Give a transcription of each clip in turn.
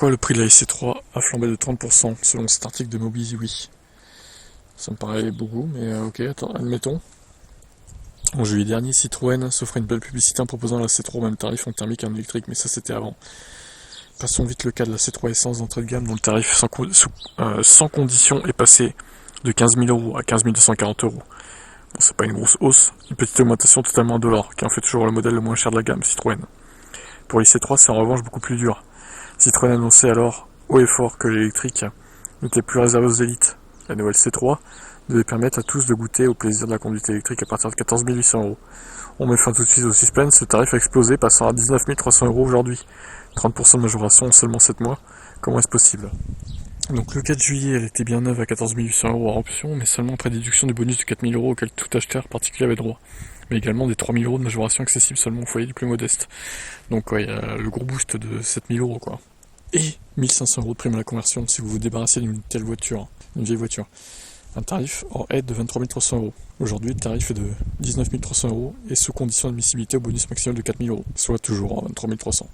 Pourquoi le prix de la IC3 a flambé de 30% selon cet article de MobiWiki? Ça me paraît beaucoup, mais ok, attends, admettons. En juillet dernier, Citroën s'offrait une belle publicité en proposant la C3 au même tarif en thermique qu'en électrique, mais ça c'était avant. Passons vite le cas de la C3 Essence d'entrée de gamme dont le tarif sans condition est passé de 15 000 € à 15 240 €. Bon, c'est pas une grosse hausse, une petite augmentation totalement indolore, qui en fait toujours le modèle le moins cher de la gamme, Citroën. Pour l'IC3, c'est en revanche beaucoup plus dur. Citroën annonçait alors haut et fort que l'électrique n'était plus réservé aux élites. La nouvelle C3 devait permettre à tous de goûter au plaisir de la conduite électrique à partir de 14 800 €. On met fin tout de suite au suspense, le tarif a explosé, passant à 19 300 € aujourd'hui. 30% de majoration en seulement 7 mois, comment est-ce possible? Donc le 4 juillet, elle était bien neuve à 14 800 € en option, mais seulement après déduction du bonus de 4 000 € auquel tout acheteur particulier avait droit. Mais également des 3 000 € de majoration accessible seulement au foyer du plus modeste. Donc ouais, il y a le gros boost de 7 000 € quoi. Et 1 500 € de prime à la conversion si vous vous débarrassez d'une telle voiture, une vieille voiture. Un tarif hors aide de 23 300 €. Aujourd'hui, le tarif est de 19 300 € et sous condition d'admissibilité au bonus maximal de 4 000 €, soit toujours à 23 300 €.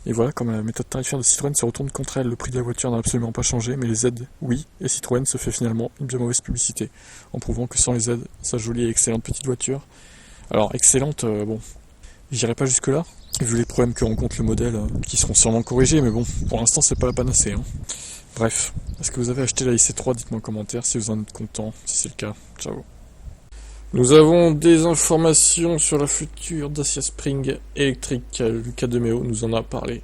Et voilà, comme la méthode tarifaire de Citroën se retourne contre elle, le prix de la voiture n'a absolument pas changé, mais les aides, oui, et Citroën se fait finalement une bien mauvaise publicité, en prouvant que sans les aides, sa jolie et excellente petite voiture, alors excellente, bon, j'irai pas jusque là, vu les problèmes que rencontre le modèle, qui seront sûrement corrigés, mais bon, pour l'instant c'est pas la panacée, hein. Bref, est-ce que vous avez acheté la IC3? Dites-moi en commentaire si vous en êtes content, si c'est le cas, ciao. Nous avons des informations sur la future Dacia Spring électrique. Lucas Demeo nous en a parlé.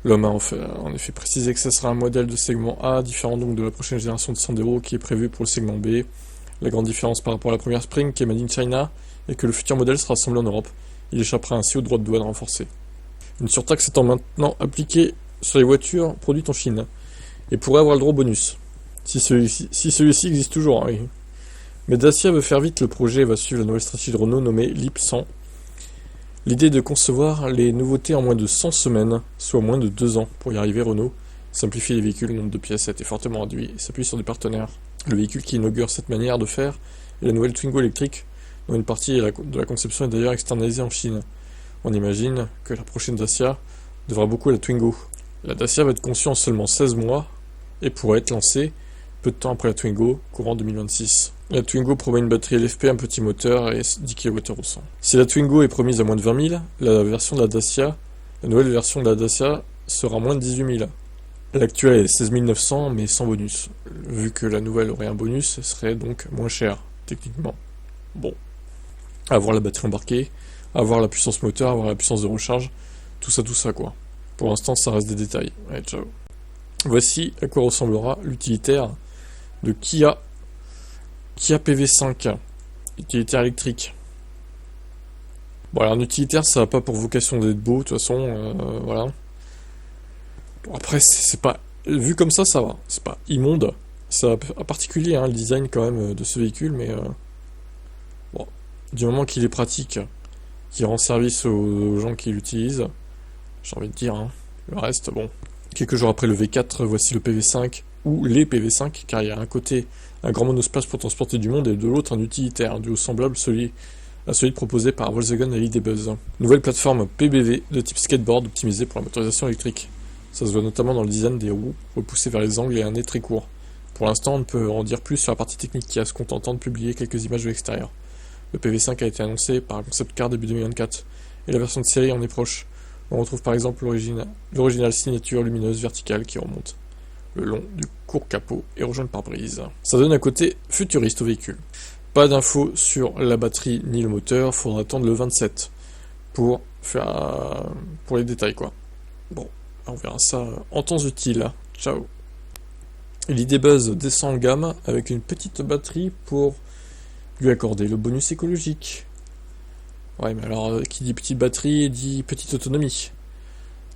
L'homme a en effet précisé que ce sera un modèle de segment A, différent donc de la prochaine génération de Sandero qui est prévue pour le segment B. La grande différence par rapport à la première Spring qui est made in China est que le futur modèle sera assemblé en Europe. Il échappera ainsi aux droits de douane renforcés. Une surtaxe étant maintenant appliquée sur les voitures produites en Chine et pourrait avoir le droit au bonus. Si celui-ci existe toujours, hein, oui. Mais Dacia veut faire vite, le projet va suivre la nouvelle stratégie de Renault nommée LEAP 100. L'idée est de concevoir les nouveautés en moins de 100 semaines, soit moins de 2 ans. Pour y arriver, Renault simplifie les véhicules, le nombre de pièces a été fortement réduit et s'appuie sur des partenaires. Le véhicule qui inaugure cette manière de faire est la nouvelle Twingo électrique, dont une partie de la conception est d'ailleurs externalisée en Chine. On imagine que la prochaine Dacia devra beaucoup à la Twingo. La Dacia va être conçue en seulement 16 mois et pourrait être lancée peu de temps après la Twingo, courant 2026. La Twingo promet une batterie LFP, un petit moteur et 10 kWh au 100. Si la Twingo est promise à moins de 20 000, la nouvelle version de la Dacia sera moins de 18 000. L'actuelle est 16 900 mais sans bonus. Vu que la nouvelle aurait un bonus, elle serait donc moins chère, techniquement. Bon. Avoir la batterie embarquée, avoir la puissance moteur, avoir la puissance de recharge, tout ça quoi. Pour l'instant, ça reste des détails. Allez, ciao. Voici à quoi ressemblera l'utilitaire de Kia PV5, utilitaire électrique. Bon, alors un utilitaire, ça n'a pas pour vocation d'être beau, de toute façon, voilà. Bon, après, c'est pas, vu comme ça va. C'est pas immonde. C'est particulier, hein, le design quand même de ce véhicule, mais bon, du moment qu'il est pratique, qu'il rend service aux gens qui l'utilisent, j'ai envie de dire, hein, le reste, bon. Quelques jours après le V4, voici le PV5, ou les PV5, car il y a un côté un grand monospace pour transporter du monde et de l'autre un utilitaire, un duo semblable à celui proposé par Volkswagen et ID.Buzz. Nouvelle plateforme PBV de type skateboard optimisée pour la motorisation électrique. Ça se voit notamment dans le design des roues, repoussées vers les angles et un nez très court. Pour l'instant, on ne peut en dire plus sur la partie technique qui a se contentant de publier quelques images de l'extérieur. Le PV5 a été annoncé par Concept Car début 2024, et la version de série en est proche. On retrouve par exemple l'original signature lumineuse verticale qui remonte le long du court capot et rejoint le pare-brise. Ça donne un côté futuriste au véhicule. Pas d'infos sur la batterie ni le moteur, faudra attendre le 27 pour les détails quoi. Bon, on verra ça en temps utile. Ciao. ID.Buzz descend en gamme avec une petite batterie pour lui accorder le bonus écologique. Ouais, mais alors, qui dit petite batterie, dit petite autonomie.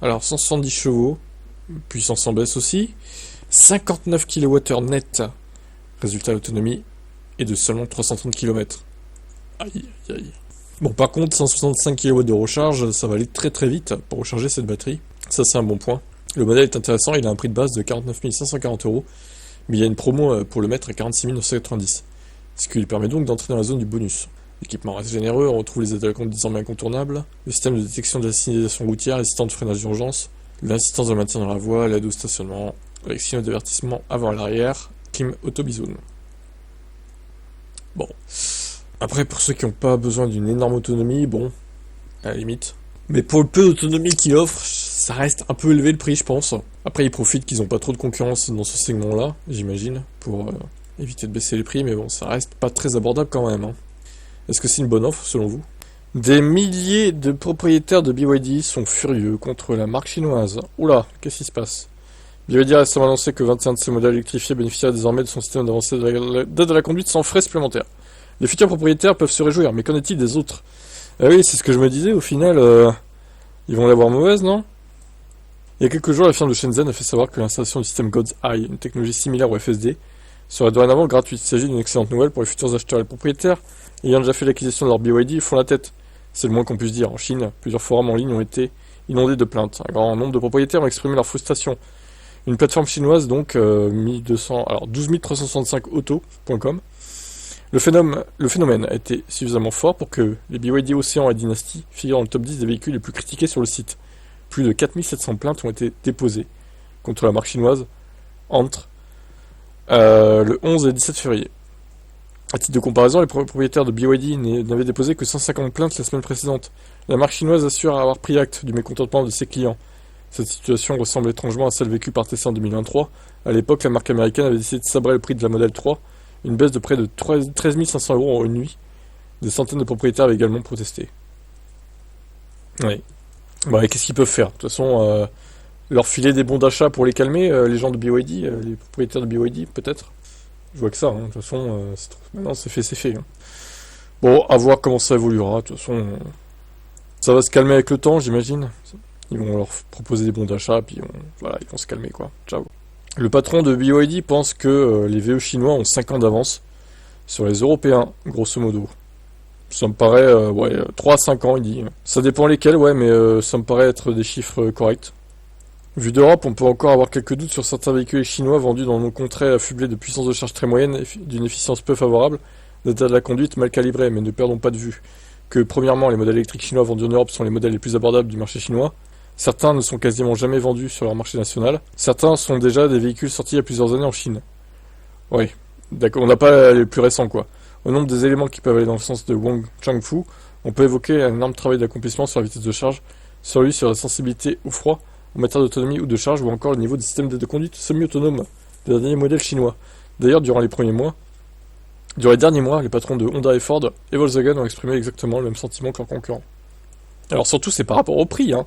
Alors, 170 chevaux, puissance en baisse aussi, 59 kWh net, résultat d'autonomie, et de seulement 330 km. Aïe, aïe, aïe. Bon, par contre, 165 kW de recharge, ça va aller très très vite pour recharger cette batterie. Ça, c'est un bon point. Le modèle est intéressant, il a un prix de base de 49 540 €, mais il y a une promo pour le mettre à 46 990, ce qui lui permet donc d'entrer dans la zone du bonus. L'équipement reste généreux, on retrouve les aides à la conduite désormais incontournables, le système de détection de la signalisation routière, l'assistant de freinage d'urgence, L'assistance de maintien dans la voie, l'aide au stationnement, avec signaux d'avertissement avant et l'arrière, clim auto-bisoun. Bon. Après, pour ceux qui n'ont pas besoin d'une énorme autonomie, bon, à la limite. Mais pour le peu d'autonomie qu'il offre, ça reste un peu élevé le prix, je pense. Après, ils profitent qu'ils n'ont pas trop de concurrence dans ce segment-là, j'imagine, pour éviter de baisser les prix, mais bon, ça reste pas très abordable quand même. Hein. Est-ce que c'est une bonne offre, selon vous? Des milliers de propriétaires de BYD sont furieux contre la marque chinoise. Oula, qu'est-ce qui se passe? BYD a récemment annoncé que 21 de ses modèles électrifiés bénéficieraient désormais de son système d'avancée d'aide à la conduite sans frais supplémentaires. Les futurs propriétaires peuvent se réjouir, mais qu'en est-il des autres? Ah oui, c'est ce que je me disais, au final, ils vont l'avoir mauvaise, non? Il y a quelques jours, la firme de Shenzhen a fait savoir que l'installation du système God's Eye, une technologie similaire au FSD, serait dorénavant gratuite. Il s'agit d'une excellente nouvelle pour les futurs acheteurs et les propriétaires, ayant déjà fait l'acquisition de leur BYD, ils font la tête. C'est le moins qu'on puisse dire. En Chine, plusieurs forums en ligne ont été inondés de plaintes. Un grand nombre de propriétaires ont exprimé leur frustration. Une plateforme chinoise, donc, 12 365 auto.com. Le phénomène a été suffisamment fort pour que les BYD Océan et Dynasty figurent dans le top 10 des véhicules les plus critiqués sur le site. Plus de 4700 plaintes ont été déposées contre la marque chinoise entre le 11 et le 17 février. À titre de comparaison, les propriétaires de BYD n'avaient déposé que 150 plaintes la semaine précédente. La marque chinoise assure avoir pris acte du mécontentement de ses clients. Cette situation ressemble étrangement à celle vécue par Tesla en 2023. À l'époque, la marque américaine avait décidé de sabrer le prix de la Model 3, une baisse de près de 13 500 € en une nuit. Des centaines de propriétaires avaient également protesté. Oui. Bah, qu'est-ce qu'ils peuvent faire? De toute façon, leur filer des bons d'achat pour les calmer, les gens de BYD, les propriétaires de BYD, peut-être. Je vois que ça, hein. De toute façon, maintenant c'est fait, c'est fait. Hein. Bon, à voir comment ça évoluera. De toute façon, ça va se calmer avec le temps, j'imagine. Ils vont leur proposer des bons d'achat, puis voilà, ils vont se calmer, quoi. Ciao. Le patron de BYD pense que les VE chinois ont 5 ans d'avance sur les Européens, grosso modo. Ça me paraît, 3 à 5 ans, il dit. Ça dépend lesquels, ouais, mais ça me paraît être des chiffres corrects. Vu d'Europe, on peut encore avoir quelques doutes sur certains véhicules chinois vendus dans nos contrées affublés de puissance de charge très moyenne et d'une efficience peu favorable, d'état de la conduite mal calibré, mais ne perdons pas de vue que, premièrement, les modèles électriques chinois vendus en Europe sont les modèles les plus abordables du marché chinois. Certains ne sont quasiment jamais vendus sur leur marché national. Certains sont déjà des véhicules sortis il y a plusieurs années en Chine. Oui, d'accord, on n'a pas les plus récents, quoi. Au nombre des éléments qui peuvent aller dans le sens de Wang Changfu, on peut évoquer un énorme travail d'accomplissement sur la vitesse de charge, sur la sensibilité au froid, en matière d'autonomie ou de charge, ou encore le niveau des systèmes de conduite semi-autonomes des derniers modèles chinois. D'ailleurs, durant les derniers mois, les patrons de Honda et Ford et Volkswagen ont exprimé exactement le même sentiment que leurs concurrents. Alors surtout, c'est par rapport au prix, hein.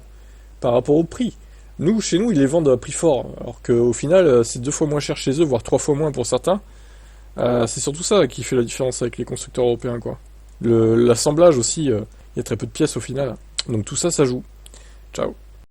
Par rapport au prix. Nous, chez nous, ils les vendent à prix fort, alors qu'au final, c'est 2 fois moins cher chez eux, voire 3 fois moins pour certains. C'est surtout ça qui fait la différence avec les constructeurs européens, quoi. L'assemblage aussi, il y a très peu de pièces au final. Donc tout ça, ça joue. Ciao.